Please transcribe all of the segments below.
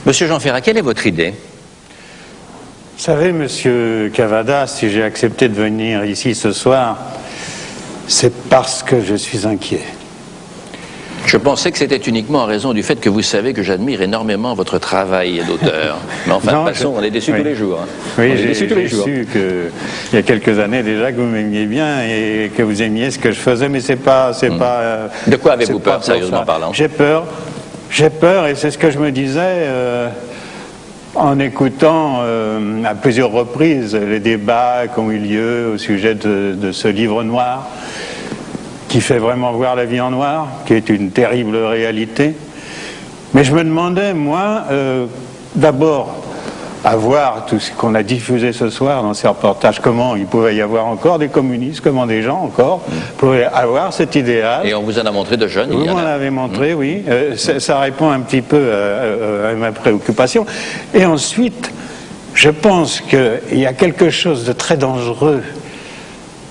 Monsieur Jean Ferrat, quelle est votre idée? Vous savez, Monsieur Cavada, si j'ai accepté de venir ici ce soir, c'est parce que je suis inquiet. Je pensais que c'était uniquement en raison du fait que vous savez que j'admire énormément votre travail d'auteur. Mais enfin, de toute façon, on est déçus tous les jours. Hein. Oui, j'ai su qu'il y a quelques années déjà que vous m'aimiez bien et que vous aimiez ce que je faisais, mais c'est pas... De quoi avez-vous peur, sérieusement parlant? J'ai peur, et c'est ce que je me disais en écoutant à plusieurs reprises les débats qui ont eu lieu au sujet de ce livre noir, qui fait vraiment voir la vie en noir, qui est une terrible réalité. Mais je me demandais, moi, d'abord, à voir tout ce qu'on a diffusé ce soir dans ces reportages, comment il pouvait y avoir encore des communistes, comment des gens encore pouvaient avoir cet idéal. Et on vous en a montré de jeunes. Vous m'en avez montré, oui. Ça répond un petit peu à ma préoccupation. Et ensuite, je pense qu'il y a quelque chose de très dangereux.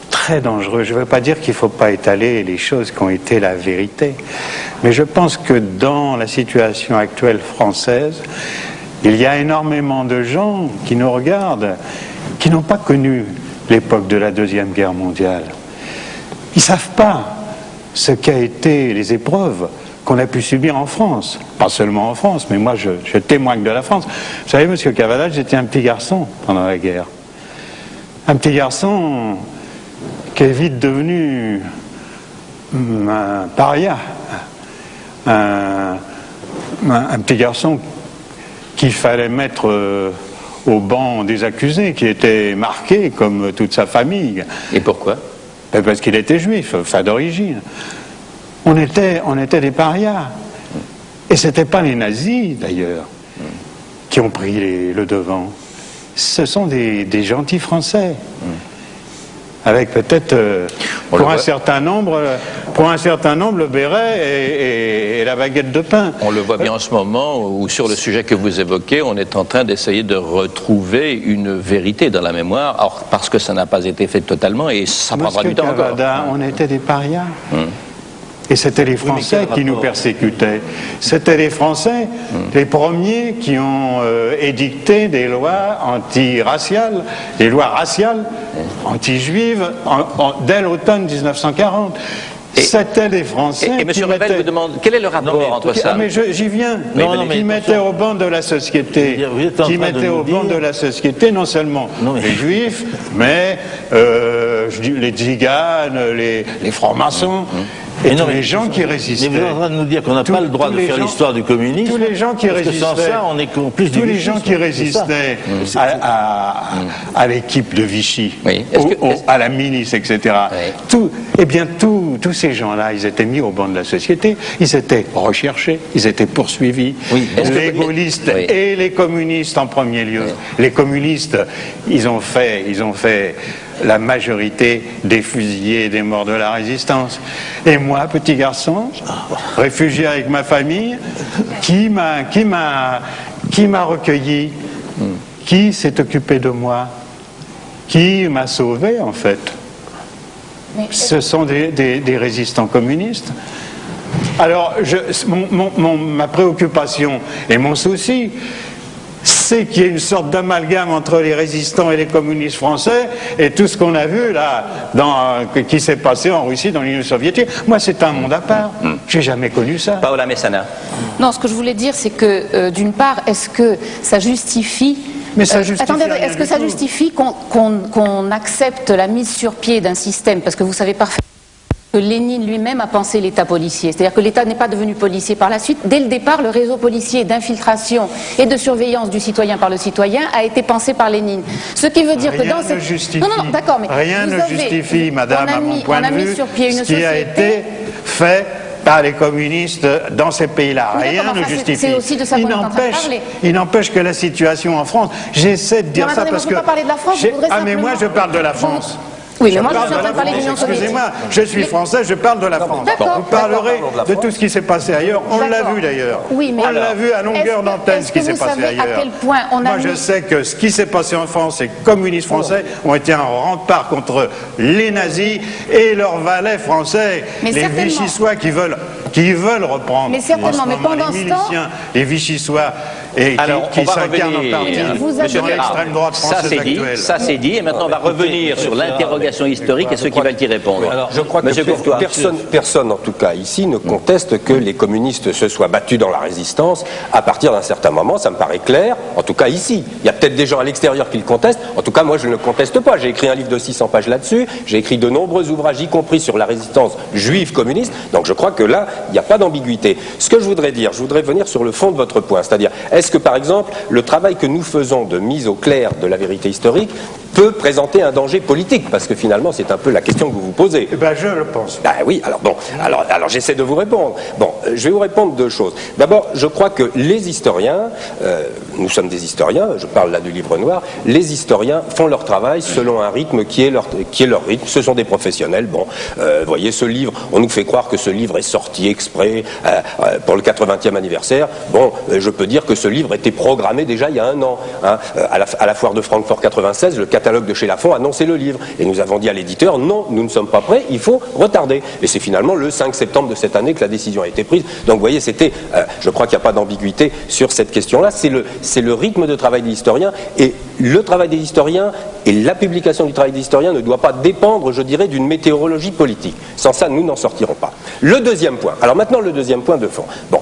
Très dangereux. Je ne veux pas dire qu'il ne faut pas étaler les choses qui ont été la vérité, mais je pense que dans la situation actuelle française, il y a énormément de gens qui nous regardent, qui n'ont pas connu l'époque de la Deuxième Guerre mondiale. Ils ne savent pas ce qu'a été les épreuves qu'on a pu subir en France. Pas seulement en France, mais moi je témoigne de la France. Vous savez, Monsieur Cavada, j'étais un petit garçon pendant la guerre. Un petit garçon qui est vite devenu un paria, un petit garçon qu'il fallait mettre au banc des accusés, qui était marqué comme toute sa famille. Et pourquoi? Parce qu'il était juif, enfin d'origine. On était des parias. Et ce n'étaient pas les nazis, d'ailleurs, qui ont pris le devant. Ce sont des gentils Français. Avec peut-être, pour un certain nombre, le béret et la baguette de pain. On le voit bien en ce moment, où sur le sujet que vous évoquez, on est en train d'essayer de retrouver une vérité dans la mémoire, or, parce que ça n'a pas été fait totalement, et ça prendra du temps encore. On était des parias. Et c'était les Français qui nous persécutaient. C'était les Français, les premiers qui ont édicté des lois anti-raciales, des lois raciales, anti-juives, dès l'automne 1940. C'était les Français et M. Rebel vous demande, quel est le rapport entre ça? Mais j'y viens. Qui mettaient au banc de la société, de la société non seulement les Juifs, mais les tziganes, les francs-maçons. Et tous les gens qui résistaient. Mais vous êtes en train de nous dire qu'on n'a pas le droit de faire l'histoire du communisme. Tous les gens qui résistaient. Parce que sans ça, on est plus tous les gens qui résistaient à l'équipe de Vichy, à la milice, etc. Tous ces gens-là, ils étaient mis au banc de la société. Ils étaient recherchés, ils étaient poursuivis. Les gaullistes et les communistes en premier lieu. Les communistes, ils ont fait la majorité des fusillés et des morts de la résistance. Et moi, petit garçon, réfugié avec ma famille, qui m'a recueilli, qui s'est occupé de moi, qui m'a sauvé en fait. Ce sont des résistants communistes. Alors, ma préoccupation et mon souci, c'est qu'il y ait une sorte d'amalgame entre les résistants et les communistes français et tout ce qu'on a vu là, qui s'est passé en Russie, dans l'Union soviétique. Moi, c'est un monde à part. J'ai jamais connu ça. Paola Messana. Non, ce que je voulais dire, c'est que, d'une part, est-ce que ça justifie... Mais ça justifie est-ce que ça justifie qu'on accepte la mise sur pied d'un système? Parce que vous savez parfaitement que Lénine lui-même a pensé l'État policier. C'est-à-dire que l'État n'est pas devenu policier par la suite. Dès le départ, le réseau policier d'infiltration et de surveillance du citoyen par le citoyen a été pensé par Lénine. Ce qui veut dire que dans cette... Non, d'accord, mais rien ne justifie, madame, à mon point de vue, ce qui a été fait par les communistes dans ces pays-là. Rien ne justifie. C'est aussi de ça qu'on est en train de parler. Il n'empêche que la situation en France, j'essaie de dire ça parce que... Moi, je ne veux pas parler de la France, mais moi je parle de la France. Oui, mais moi je suis en train de parler de l'Union soviétique. Excusez-moi, je suis français, je parle de la France. Vous parlerez de tout ce qui s'est passé ailleurs. On l'a vu d'ailleurs. On l'a vu à longueur d'antenne ce qui s'est passé ailleurs. Moi je sais que ce qui s'est passé en France, les communistes français ont été un rempart contre les nazis et leurs valets français, les vichysois qui veulent reprendre. Mais certainement, mais pendant ce temps, les vichysois et alors, qui s'incarne en partie dans l'extrême droite française actuelle. Ça c'est dit, et maintenant on va revenir sur l'interrogation historique et ceux qui veulent y répondre. Alors, je crois que personne, en tout cas ici, ne conteste que les communistes se soient battus dans la résistance à partir d'un certain moment, ça me paraît clair, en tout cas ici. Il y a peut-être des gens à l'extérieur qui le contestent, en tout cas moi je ne le conteste pas. J'ai écrit un livre de 600 pages là-dessus, j'ai écrit de nombreux ouvrages, y compris sur la résistance juive communiste, donc je crois que là, il n'y a pas d'ambiguïté. Ce que je voudrais dire, je voudrais venir sur le fond de votre point, c'est-à-dire, est-ce que par exemple, le travail que nous faisons de mise au clair de la vérité historique peut présenter un danger politique, parce que finalement c'est un peu la question que vous vous posez. Eh ben, je le pense. Ben oui, alors bon, alors j'essaie de vous répondre. Bon, je vais vous répondre deux choses. D'abord, je crois que les historiens, nous sommes des historiens, je parle là du livre noir, les historiens font leur travail selon un rythme qui est leur rythme, ce sont des professionnels. Bon, vous voyez, ce livre, on nous fait croire que ce livre est sorti exprès pour le 80e anniversaire. Bon, je peux dire que ce livre était programmé déjà il y a un an. Hein, à la foire de Francfort 96, le catalogue de chez Lafon annonçait le livre. Et nous avons dit à l'éditeur, non, nous ne sommes pas prêts, il faut retarder. Et c'est finalement le 5 septembre de cette année que la décision a été prise. Donc vous voyez, c'était, je crois qu'il n'y a pas d'ambiguïté sur cette question-là. C'est le rythme de travail des historiens. Et le travail des historiens et la publication du travail des historiens ne doit pas dépendre, je dirais, d'une météorologie politique. Sans ça, nous n'en sortirons pas. Le deuxième point. Alors maintenant, le deuxième point de fond. Bon,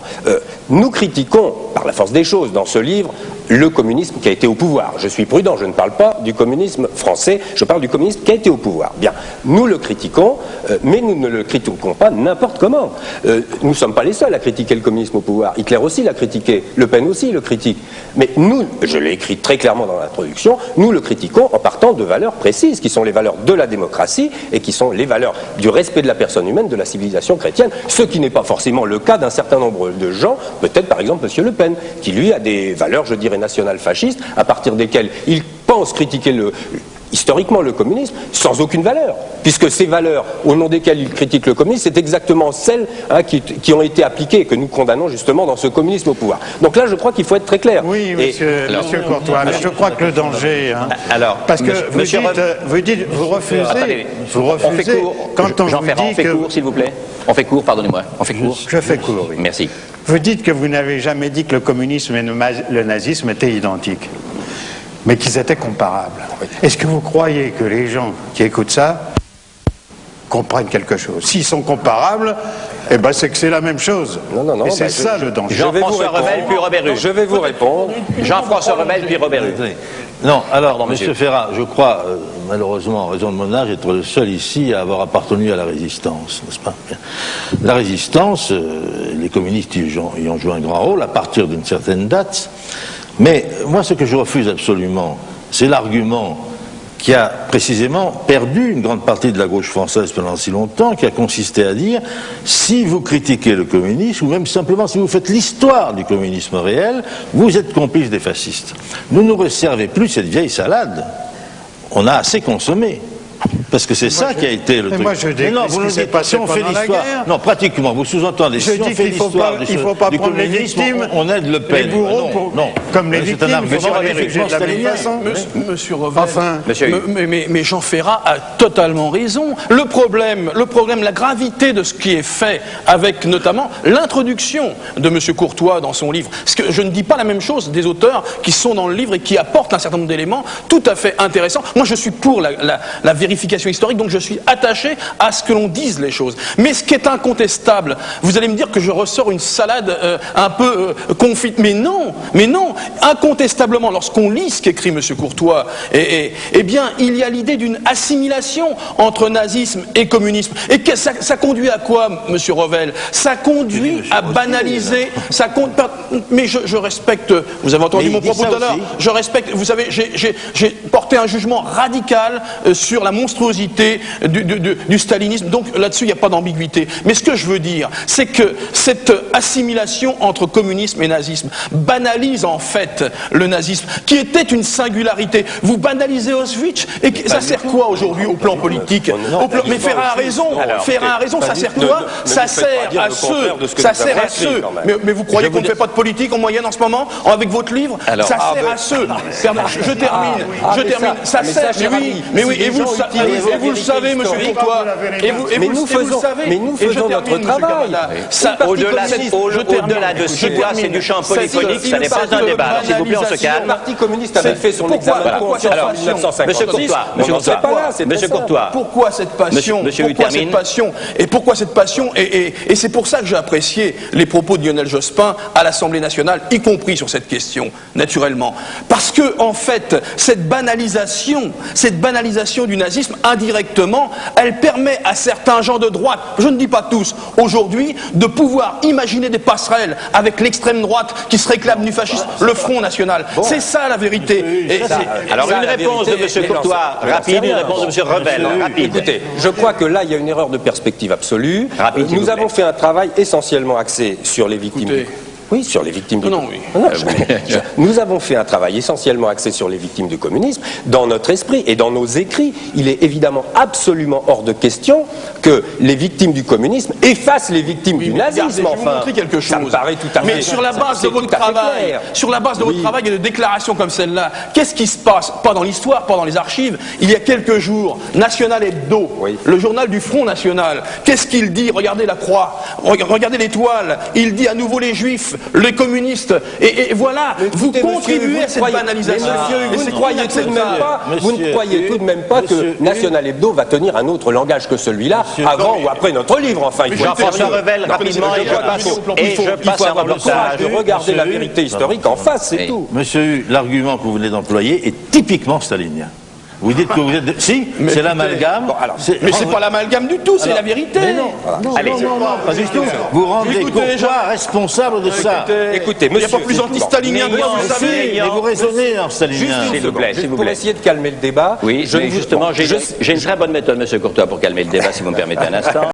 nous critiquons, par la force des choses, dans ce livre, le communisme qui a été au pouvoir. Je suis prudent, je ne parle pas du communisme français, je parle du communisme qui a été au pouvoir. Bien, nous le critiquons, mais nous ne le critiquons pas n'importe comment. Nous ne sommes pas les seuls à critiquer le communisme au pouvoir. Hitler aussi l'a critiqué, Le Pen aussi le critique. Mais nous, je l'ai écrit très clairement dans l'introduction, nous le critiquons en partant de valeurs précises, qui sont les valeurs de la démocratie et qui sont les valeurs du respect de la personne humaine, de la civilisation chrétienne, ce qui n'est pas forcément le cas d'un certain nombre de gens, peut-être par exemple M. Le Pen, qui lui a des valeurs, je dirais, national-fascistes, à partir desquelles il pense critiquer historiquement le communisme sans aucune valeur, puisque ces valeurs au nom desquelles il critique le communisme, c'est exactement celles qui ont été appliquées et que nous condamnons justement dans ce communisme au pouvoir. Donc là, je crois qu'il faut être très clair. Oui, monsieur Courtois, mais je crois que le danger... Hein, parce que vous refusez, quand on vous dit fait court, s'il vous plaît. On fait court, pardonnez-moi. On fait court. Je fais court, oui. Merci. Vous dites que vous n'avez jamais dit que le communisme et le nazisme étaient identiques, mais qu'ils étaient comparables. Est-ce que vous croyez que les gens qui écoutent ça comprennent quelque chose? S'ils sont comparables, eh ben c'est que c'est la même chose. Non, et c'est ça le danger. Jean-François Revel, puis Robert Hue. Je vais vous répondre. Jean-François Revel, puis Robert Hue. Non, alors, M. Ferrat, je crois, malheureusement, en raison de mon âge, être le seul ici à avoir appartenu à la résistance, n'est-ce pas? La résistance, les communistes y ont joué un grand rôle à partir d'une certaine date, mais moi, ce que je refuse absolument, c'est l'argument qui a précisément perdu une grande partie de la gauche française pendant si longtemps, qui a consisté à dire, si vous critiquez le communisme, ou même simplement si vous faites l'histoire du communisme réel, vous êtes complice des fascistes. Ne nous resservez plus cette vieille salade. On a assez consommé. Parce que c'est ça qui a été le truc. Moi, je dis non, vous nous dites, si on fait l'histoire. Non, pratiquement, vous sous-entendez. Si on fait l'histoire du communisme, on aide Le Pen. Les bourreaux, non. Comme les victimes, Monsieur Revel, mais Jean Ferrat a totalement raison. Le problème, la gravité de ce qui est fait, avec notamment l'introduction de Monsieur Courtois dans son livre. Parce que je ne dis pas la même chose des auteurs qui sont dans le livre et qui apportent un certain nombre d'éléments tout à fait intéressants. Moi, je suis pour la vérification historique, donc je suis attaché à ce que l'on dise les choses. Mais ce qui est incontestable, vous allez me dire que je ressors une salade un peu confite, mais non, incontestablement, lorsqu'on lit ce qu'écrit M. Courtois, eh bien, il y a l'idée d'une assimilation entre nazisme et communisme. Et que ça conduit à quoi, M. Revel? Ça conduit à banaliser, mais je respecte, vous avez entendu mon propos tout à l'heure, je respecte, vous savez, j'ai porté un jugement radical sur la monstruosité du stalinisme, donc là-dessus il n'y a pas d'ambiguïté. Mais ce que je veux dire, c'est que cette assimilation entre communisme et nazisme banalise en fait le nazisme, qui était une singularité. Vous banalisez Auschwitz, et ça sert quoi aujourd'hui au plan politique? Mais Ferrat a raison, ça sert quoi? Ça sert à ceux, mais vous croyez qu'on ne fait pas de politique en moyenne en ce moment, avec votre livre? Ça sert à ceux, je termine, ça sert, mais oui, et vous, parti, et vous le savez, monsieur Courtois, et vous le savez. Mais nous faisons notre travail. Au-delà de 6 mois, c'est du champ polyphonique, ça n'est pas un débat. Alors, s'il vous plaît, on se calme. Le Parti communiste avait fait son examen de conscience en 1956. Monsieur Courtois. Pourquoi cette passion? Pourquoi cette passion? Et c'est pour ça que j'ai apprécié les propos de Lionel Jospin à l'Assemblée nationale, y compris sur cette question, naturellement. Parce que, en fait, cette banalisation du nazisme, indirectement, elle permet à certains gens de droite, je ne dis pas tous, aujourd'hui, de pouvoir imaginer des passerelles avec l'extrême droite qui se réclame du fascisme, le Front National. C'est ça la vérité. Alors une réponse de M. Courtois, rapide, une réponse de M. Rebel, rapide. Écoutez, je crois que là, il y a une erreur de perspective absolue. Nous avons fait un travail essentiellement axé sur les victimes. Oui, sur les victimes du communisme. Nous avons fait un travail essentiellement axé sur les victimes du communisme. Dans notre esprit et dans nos écrits, il est évidemment absolument hors de question que les victimes du communisme effacent les victimes du nazisme. Enfin, quelque chose. Ça me paraît tout à fait. Mais sur la base de votre travail, et de déclarations comme celle-là, qu'est-ce qui se passe? Pas dans l'histoire, pas dans les archives. Il y a quelques jours, National Hebdo, le journal du Front National, qu'est-ce qu'il dit? Regardez la croix, regardez l'étoile. Il dit à nouveau les Juifs, les communistes, et voilà, vous contribuez à cette banalisation. Vous ne croyez tout de même pas que National Hebdo va tenir un autre langage que celui-là avant ou après notre livre. Enfin, il faut Jean-François Revel, rapidement, et je passe à votre courage de regarder la vérité historique en face, c'est tout. Monsieur Hu, l'argument que vous venez d'employer est typiquement stalinien. Vous dites que vous êtes... Si, c'est l'amalgame. Mais c'est pas l'amalgame du tout, c'est la vérité. Mais non, pas du tout. Vous rendez Courtois responsable de ça. Écoutez, il n'y a pas plus anti-stalinien que moi, vous savez. Mais vous raisonnez en stalinien. S'il vous plaît. Pour essayer de calmer le débat. Oui, justement, j'ai une très bonne méthode, monsieur Courtois, pour calmer le débat, si vous me permettez un instant.